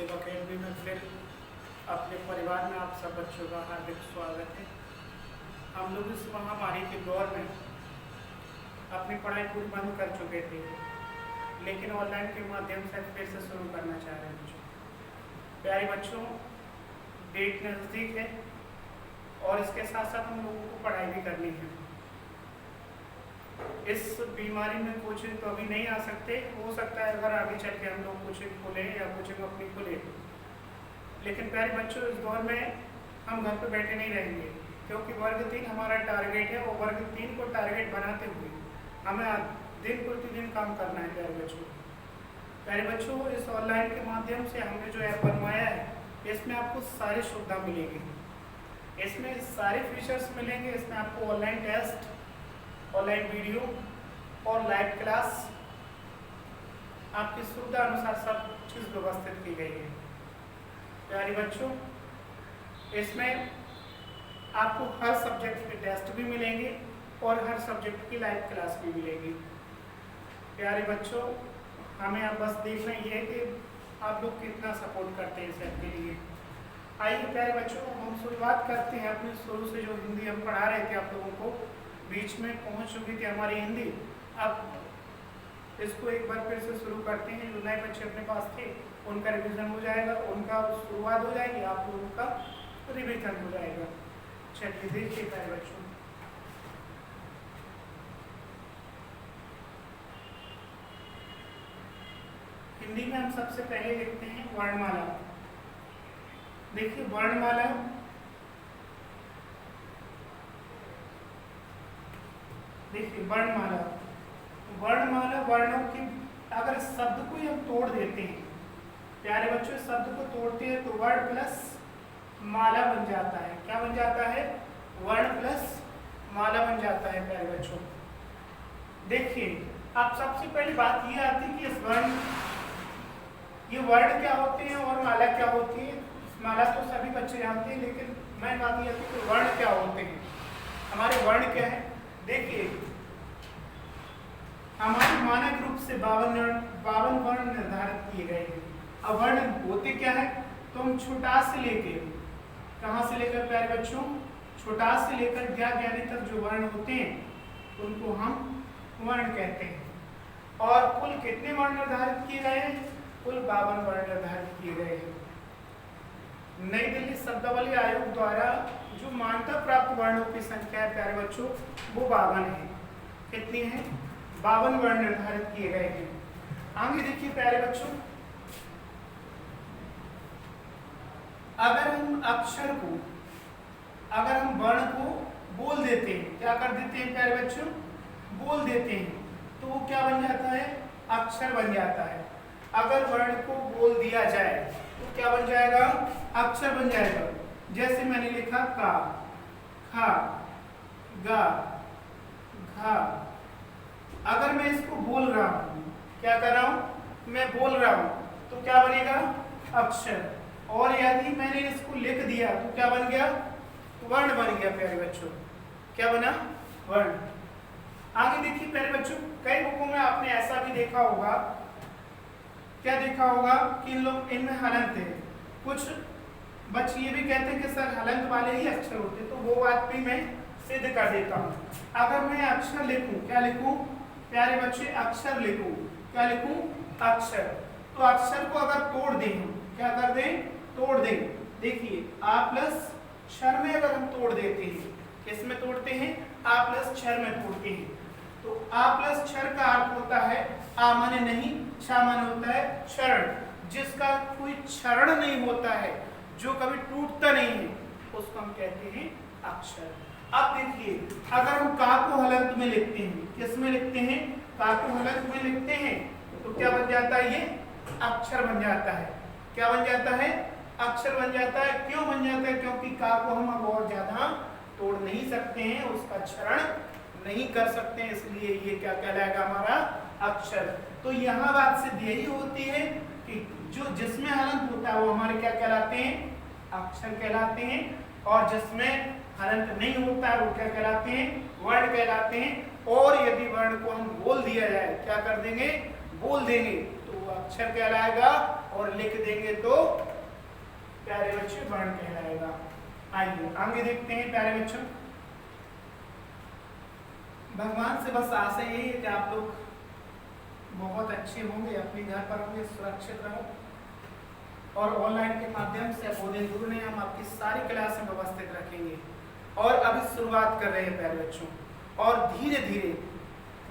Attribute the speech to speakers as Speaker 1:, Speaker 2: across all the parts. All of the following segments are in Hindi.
Speaker 1: सेवा अकेडमी में फिर अपने परिवार में आप सब बच्चों का हार्दिक स्वागत है। हम लोग इस महामारी के दौर में अपनी पढ़ाई पूरी बंद कर चुके थे, लेकिन ऑनलाइन के माध्यम से फिर से शुरू करना चाह रहे हैं। प्यारे बच्चों, डेट नज़दीक है और इसके साथ साथ हम लोगों को पढ़ाई भी करनी है। इस बीमारी में कोचिंग तो अभी नहीं आ सकते, हो सकता है अगर आगे चल के हम लोग कोचिंग खोलें या कोचिंग अपनी खोलें, लेकिन प्यारे बच्चों इस दौर में हम घर पे बैठे नहीं रहेंगे, क्योंकि वर्ग 3 हमारा टारगेट है और वर्ग 3 को टारगेट बनाते हुए हमें दिन प्रतिदिन काम करना है। प्यारे बच्चों, इस ऑनलाइन के माध्यम से हमने जो ऐप बनवाया है इसमें आपको सारी सुविधा मिलेगी, इसमें सारे फीचर्स मिलेंगे। इसमें आपको ऑनलाइन टेस्ट, ऑनलाइन वीडियो और लाइव क्लास आपकी सुविधा अनुसार सब चीज़ व्यवस्थित की गई है। प्यारे बच्चों, इसमें आपको हर सब्जेक्ट के टेस्ट भी मिलेंगे और हर सब्जेक्ट की लाइव क्लास भी मिलेगी। प्यारे बच्चों, हमें अब बस देखना ये है कि आप लोग कितना सपोर्ट करते हैं इस ऐप के लिए। आइए प्यारे बच्चों, हम शुरुआत करते हैं अपने शुरू से। जो हिंदी हम पढ़ा रहे थे आप लोगों को, बीच में पहुंच चुकी थी हमारी हिंदी। अब इसको एक बार फिर से शुरू करते हैं। जो नए बच्चे अपने पास थे उनका रिवीजन हो जाएगा, उनका शुरुआत हो जाएगी, आप लोगों का रिवीजन हो जाएगा। चलिए देखिए प्यारे बच्चों, हिंदी में हम सबसे पहले लिखते हैं वर्णमाला। देखिए वर्णमाला वर्णमाला वर्णों की अगर शब्द को हम तोड़ देते हैं, प्यारे बच्चों शब्द को तोड़ते हैं तो वर्ण प्लस माला बन जाता है। क्या बन जाता है? वर्ण प्लस माला बन जाता है। प्यारे बच्चों देखिए, अब सबसे पहली बात ये आती है कि ये वर्ण क्या होते हैं और माला क्या होती है। माला तो सभी बच्चे जानते हैं, लेकिन मैं बात ये आती है कि वर्ण क्या होते हैं। हमारे वर्ण क्या है? देखिए, हमारे मानक रूप से 52 वर्ण निर्धारित किए गए हैं। अब वर्ण होते क्या है? तो हम छोटा से लेके, कहाँ से लेकर प्यारे बच्चों, छोटा से लेकर ज्ञानी तक जो वर्ण होते हैं उनको हम वर्ण कहते हैं। और कुल कितने वर्ण निर्धारित किए गए हैं? कुल 52 वर्ण निर्धारित किए गए हैं। नई दिल्ली शब्दावली आयोग द्वारा जो मान्यता प्राप्त वर्णों की संख्या है प्यारे बच्चों, वो 52 है। कितनी है? 52 वर्ण निर्धारित किए गए हैं। आगे देखिए प्यारे बच्चों, अगर हम वर्ण को बोल देते हैं, क्या कर देते हैं प्यारे बच्चों? बोल देते हैं, तो वो क्या बन जाता है? अक्षर बन जाता है। अगर वर्ण को बोल दिया जाए तो क्या बन जाएगा? अक्षर बन जाएगा। जैसे मैंने लिखा का, खा, गा, घा। अगर मैं इसको बोल रहा हूँ, क्या कर रहा हूँ? मैं बोल रहा हूँ, तो क्या बनेगा? अक्षर। और यदि मैंने इसको लिख दिया तो क्या बन गया? वर्ण बन गया। प्यारे बच्चों क्या बना? वर्ण। आगे देखिए प्यारे बच्चों, कई बुकों में आपने ऐसा भी देखा होगा, क्या देखा होगा कि इनमें हलंत है। कुछ बच्चे ये भी कहते हैं कि सर हलंत वाले ही अक्षर होते, तो वो बात भी मैं सिद्ध कर देता हूँ। अगर मैं अक्षर लिखूं, क्या लिखूं प्यारे बच्चे? अक्षर लिखूं। क्या लिखूं? अक्षर। तो अक्षर को अगर तोड़ दें, क्या कर दें? तोड़ दें। देखिए आ प्लस क्षर में अगर हम तोड़ देते हैं, किसमें तोड़ते हैं? आ प्लस क्षर में तोड़ते हैं। तो आ प्लस क्षर का अर्थ होता है आ माने नहीं, क्षा माने होता है क्षरण। जिसका कोई क्षरण नहीं होता है, जो कभी टूटता नहीं है, उसको हम कहते हैं अक्षर। अब देखिए, अगर हम का को हलंत में लिखते हैं, किस में लिखते हैं? का को हलंत में लिखते हैं, तो क्या बन जाता है? ये अक्षर बन जाता है। क्या बन जाता है? अक्षर बन जाता है। क्यों बन जाता है? क्योंकि का को हम अब और ज्यादा तोड़ नहीं सकते हैं, उसका क्षरण नहीं कर सकते हैं, इसलिए ये क्या कहलाएगा? हमारा अक्षर। तो यहाँ बात सिद्ध यही होती है कि जो जिसमें हलंत होता है वो हमारे क्या कहलाते हैं? अक्षर कहलाते हैं, और जिसमें हलंत नहीं होता है वो क्या कहलाते हैं? वर्ण कहलाते हैं। और यदि वर्ण को हम बोल दिया जाए, क्या कर देंगे? बोल देंगे, तो अक्षर कहलाएगा, और लिख देंगे तो प्यारे बच्चे वर्ण कहलाएगा। आइए आगे देखते हैं प्यारे बच्चों। भगवान से बस आशा यही है कि आप लोग बहुत अच्छे होंगे, अपने घर पर होंगे, सुरक्षित रहो, और ऑनलाइन के माध्यम से अब दिन दूर नहीं, हम आपकी सारी क्लासें व्यवस्थित रखेंगे। और अभी शुरुआत कर रहे हैं प्यारे बच्चों, और धीरे धीरे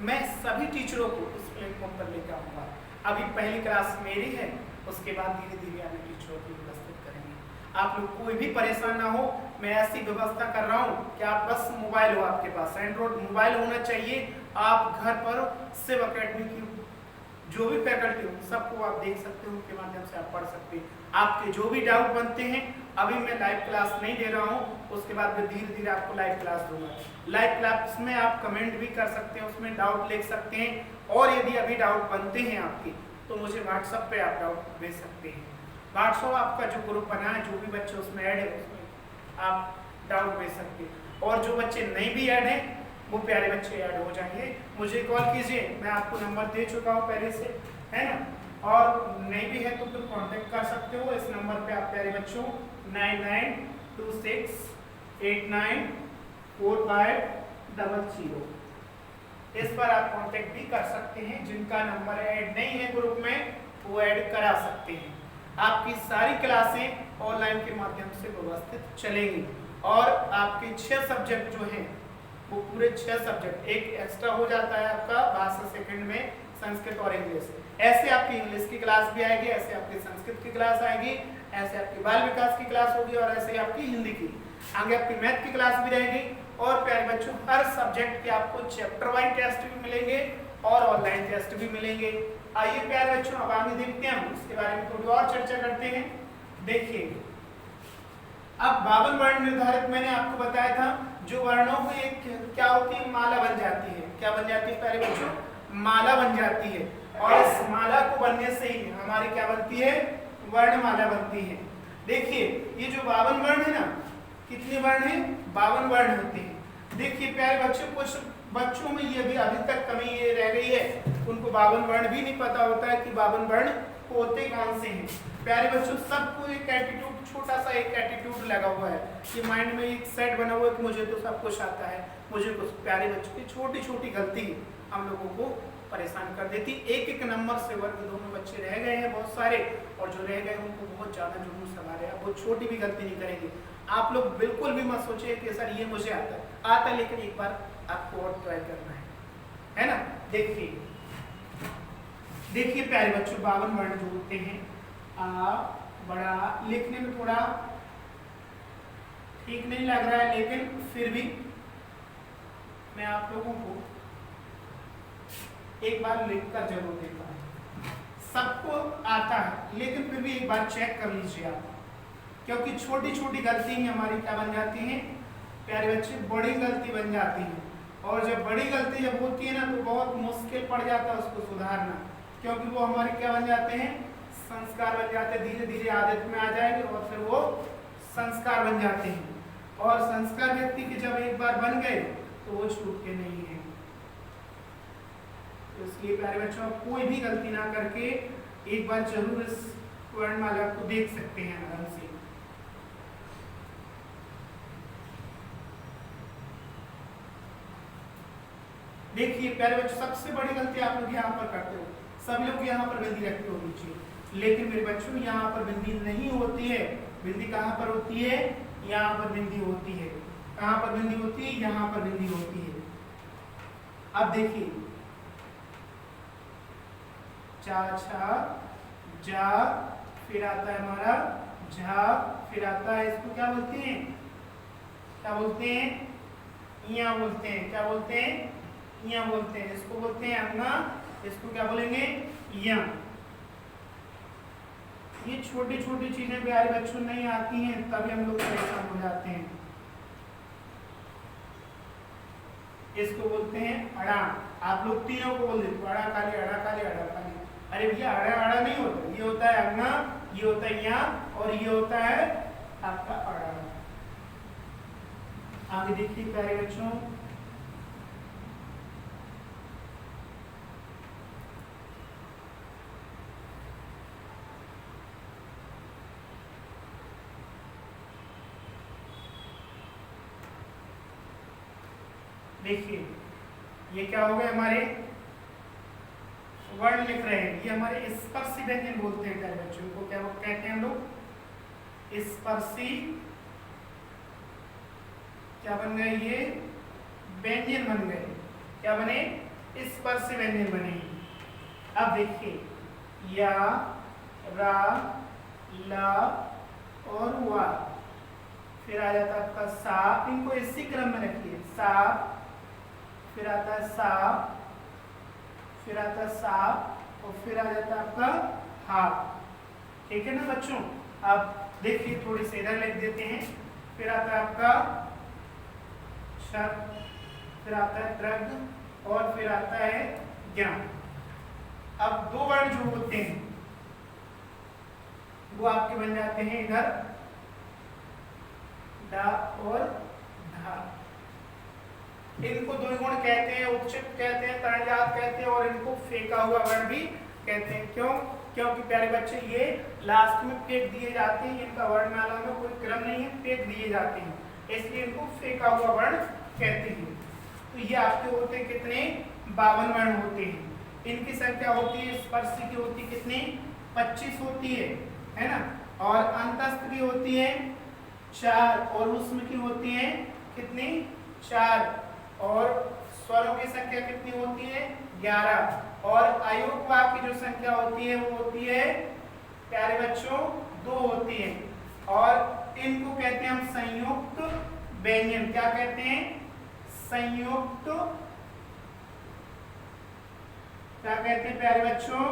Speaker 1: मैं सभी टीचरों को इस प्लेटफॉर्म पर लेकर आऊँगा। अभी पहली क्लास मेरी है, उसके बाद धीरे धीरे अन्य टीचरों की व्यवस्थित करेंगे। आप लोग कोई भी परेशान ना हो, मैं ऐसी व्यवस्था कर रहा हूँ कि आप बस मोबाइल हो, आपके पास एंड्रॉइड मोबाइल होना चाहिए। आप घर पर शिव अकेडमी की जो भी फैकल्टी हो सबको आप देख सकते हो, उनके माध्यम से आप पढ़ सकते हैं। आपके जो भी डाउट बनते हैं, अभी मैं लाइव क्लास नहीं दे रहा हूँ, उसके बाद मैं धीरे धीरे आपको लाइव क्लास दूंगा। लाइव क्लास में आप कमेंट भी कर सकते हैं, उसमें डाउट लिख सकते हैं, और यदि अभी डाउट बनते हैं आपके, तो मुझे व्हाट्सएप पे आप डाउट भेज सकते हैं। व्हाट्सएप आपका जो ग्रुप बना है, जो भी बच्चे उसमें ऐड है, उसमें आप डाउट भेज सकते हैं। और जो बच्चे नहीं भी ऐड हैं, वो प्यारे बच्चे ऐड हो जाएंगे, मुझे कॉल कीजिए, मैं आपको नंबर दे चुका हूँ पहले से, है ना। और नहीं भी है तो फिर कांटेक्ट कर सकते हो इस नंबर पे आप प्यारे बच्चों, 9926894500। इस पर आप कांटेक्ट भी कर सकते हैं। जिनका नंबर ऐड नहीं है ग्रुप में, वो ऐड करा सकते हैं। आपकी सारी क्लासें ऑनलाइन के माध्यम से व्यवस्थित चलेंगी, और आपके 6 सब्जेक्ट जो हैं वो पूरे 6 सब्जेक्ट, एक एक्स्ट्रा हो जाता है आपका भाषा सेकंड में, संस्कृत और इंग्लिश। ऐसे आपकी इंग्लिश की क्लास भी आएगी, ऐसे आपकी संस्कृत की क्लास आएगी, ऐसे आपकी बाल विकास की क्लास होगी, और ऐसे आपकी हिंदी की, आगे आपकी मैथ की क्लास भी रहेगी। और प्यारे बच्चों, हर सब्जेक्ट के आपको चैप्टर वाइज टेस्ट भी मिलेंगे और ऑनलाइन टेस्ट भी मिलेंगे। आइए प्यारे बच्चों, अब आगे देखते हैं, हम इसके बारे में थोड़ी और चर्चा करते हैं। देखिए, अब 52 वर्ण निर्धारित मैंने आपको बताया था, जो वर्णों की एक क्या होती है, माला बन जाती है। क्या बन जाती है प्यारे बच्चों? माला बन जाती है, और इस माला को बनने से ही हमारी क्या बनती है, वर्णमाला बनती है। देखिए, ये जो 52 वर्ण है ना, कितने वर्ण हैं? 52 वर्ण होते हैं। देखिए प्यारे बच्चों, कुछ बच्चों में ये भी अभी तक कमी ये रह गई है, उनको 52 वर्ण भी नहीं पता होता है कि 52 वर्ण होते कौन से हैं। प्यारे बच्चों, सबको एक एटीट्यूड, छोटा सा एक एटीट्यूड लगा हुआ है कि माइंड में एक सेट बना हुआ है कि मुझे तो सब कुछ आता है, मुझे कुछ। प्यारे बच्चों की छोटी छोटी गलती हम लोगों को परेशान कर देती। एक एक नंबर से वर्ग 2 में बच्चे रह गए हैं बहुत सारे, और जो रह गए उनको बहुत ज्यादा जुनून सवार है, वो छोटी भी गलती नहीं करेंगे। आप लोग बिल्कुल भी मत सोचिए कि सर ये मुझे आता है, लेकिन एक बार आपको और ट्राई करना है ना। देखिए प्यारे बच्चों, 52 वर्ण जो होते हैं, आ बड़ा लिखने में थोड़ा ठीक नहीं लग रहा है, लेकिन फिर भी मैं आप लोगों को एक बार लिखकर जरूर देता हूँ। सबको आता है, लेकिन फिर भी एक बार चेक कर लीजिए आप, क्योंकि छोटी छोटी गलती ही हमारी क्या बन जाती है प्यारे बच्चे, बड़ी गलती बन जाती है। और जब बड़ी गलती जब होती है ना, तो बहुत मुश्किल पड़ जाता है उसको सुधारना, क्योंकि वो हमारे क्या बन जाते हैं, संस्कार बन जाते हैं। धीरे धीरे आदत में आ जाएंगे और फिर वो संस्कार बन जाते हैं, और संस्कार व्यक्ति के जब एक बार बन गए तो वो छूटते नहीं है। तो इसलिए प्यारे बच्चों, आप कोई भी गलती ना करके एक बार जरूर इस वर्णमाला को देख सकते हैं आराम से। देखिए प्यारे बच्चों, सबसे बड़ी गलती आप लोग यहाँ पर करते हो, सभी लोग यहाँ पर बिंदी रखते हो नीचे, लेकिन मेरे बच्चों यहाँ पर बिंदी नहीं होती है। बिंदी कहाँ पर होती है? यहाँ पर बिंदी होती है। कहाँ पर बिंदी होती है? यहाँ पर बिंदी होती है। अब देखिए, चा छा जा, फिर आता है हमारा झा, फिर आता है, इसको क्या बोलते हैं? क्या बोलते हैं? इया बोलते हैं। क्या बोलते हैं? इया बोलते हैं। इसको बोलते हैं अंगा, इसको क्या बोलेंगे? इया। ये छोटी छोटी चीजें प्यारे बच्चों नहीं आती हैं, तभी हम लोग परेशान हो जाते हैं। इसको बोलते हैं अड़ा। आप लोग तीनों को बोल देते, अड़ा काली, अड़ा काली, अड़ा काली। अरे भैया, अड़ा अड़ा नहीं होता, ये होता है अंगा, ये होता है या, और ये होता है आपका अड़ा। आगे देखिए प्यारे बच्चों, देखिए ये क्या हो गए हमारे वर्ण लिख रहे हैं, ये हमारे स्पर्शी व्यंजन बोलते हैं प्यारे बच्चों को। क्या वो कहते हैं हम लोग स्पर्शी, क्या बन गए ये व्यंजन बन गए, क्या बने स्पर्शी व्यंजन बने। अब देखिए या, रा, ला और वा, फिर आ जाता है आपका सा, इनको इसी क्रम में रखिए, सा, फिर आता है सा, फिर आता है सा, और फिर आ जाता है आपका हा। ठीक है ना बच्चों। अब देखिए थोड़ी से इधर लिख देते हैं, फिर आता है आपका शब्द, फिर आता है द्रग और फिर आता है ज्ञान। अब दो वर्ण जो होते हैं वो आपके बन जाते हैं इधर डा और धा। इनको द्विगुण कहते हैं, उपचित कहते हैं, तरणजात कहते हैं और इनको फेंका हुआ वर्ण भी कहते हैं। क्यों? क्योंकि प्यारे बच्चे ये लास्ट में फेंक दिए जाते हैं, इनका वर्णमाला में कोई क्रम नहीं है, फेंक दिए जाते हैं, इसलिए इनको फेंका हुआ वर्ण कहते हैं। तो ये आपके होते हैं कितने 52 वर्ण होते हैं। इनकी संख्या होती है स्पर्शी की होती कितनी 25 होती है ना, और अंतस्थ की होती है 4 और उसमें की होती है कितनी 4, और स्वरों की संख्या कितनी होती है 11, और अयोग वाक्य की जो संख्या होती है वो होती है प्यारे बच्चों 2 होती है। और इनको कहते हैं हम संयुक्त व्यंजन। क्या कहते हैं? संयुक्त, क्या कहते हैं प्यारे बच्चों?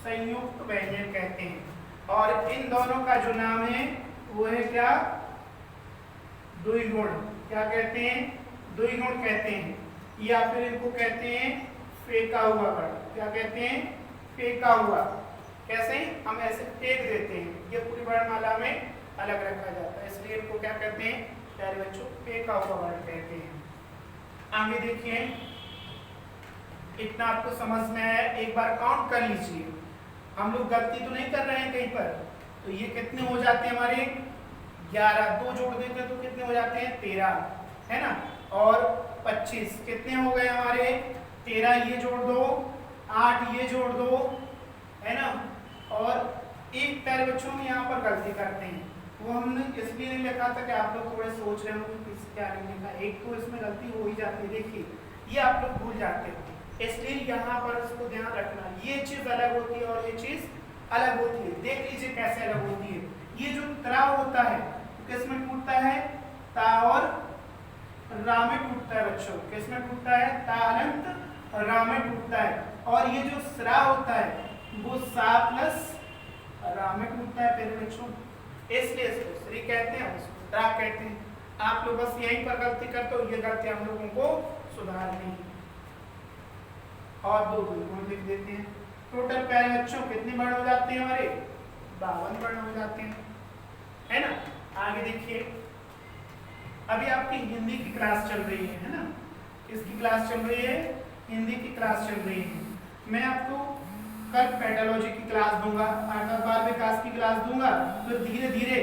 Speaker 1: संयुक्त व्यंजन कहते हैं। और इन दोनों का जो नाम है वो है क्या? द्विगुण। क्या कहते हैं? द्विगुण कहते हैं, या फिर इनको कहते हैं फेंका हुआ वर्ण। क्या कहते हैं? फेंका हुआ। कैसे? हम ऐसे फेंक देते हैं, ये पूरी वर्णमाला में अलग रखा जाता है, इसलिए इनको क्या कहते हैं प्यारे बच्चों? फेंका हुआ वर्ण कहते हैं। आगे देखिए, इतना आपको समझ में आया, एक बार काउंट कर लीजिए। हम लोग गलती तो नहीं कर रहे हैं कहीं पर। तो ये कितने हो जाते हैं हमारे 11, 2 जोड़ देते हैं तो कितने हो जाते हैं 13, है ना, और 25 कितने हो गए हमारे 13, ये जोड़ दो, 8 ये जोड़ दो, है ना। और एक प्यारे बच्चों में यहाँ पर गलती करते हैं, वो हमने इसलिए नहीं लिखा था कि आप लोग थोड़े सोच रहे होंगे कि क्या नहीं लिखा। एक तो इसमें गलती हो ही जाती है, देखिए ये आप लोग भूल जाते हो, इसलिए यहाँ पर इसको ध्यान रखना। ये चीज अलग होती है और ये चीज अलग होती है। देख लीजिए कैसे अलग होती है। ये जो त्रा होता है किसमें टूटता है? ता और रा में टूटता है बच्चों। किसमें टूटता है? तालंत रा में टूटता है। और ये जो स्रा होता है वो सा प्लस रा में टूटता है प्यारे बच्चों, इसलिए इसको श्री कहते हैं, उसको रा कहते हैं। आप लोग बस यहीं पर गलती करते हो, ये गलती हम लोगों को सुधारनी है। और 2 गुण लिख देते हैं। टोटल प्यारे बच्चों कितने वर्ण हो जाते हैं हमारे? 52 वर्ण हो जाते हैं, है ना। आगे देखिए, अभी आपकी हिंदी की क्लास चल रही है ना, किसकी क्लास चल रही है? हिंदी की क्लास चल रही है। मैं आपको कल पेडोलॉजी की क्लास दूंगा, आकार बार विकास की क्लास दूंगा, तो धीरे धीरे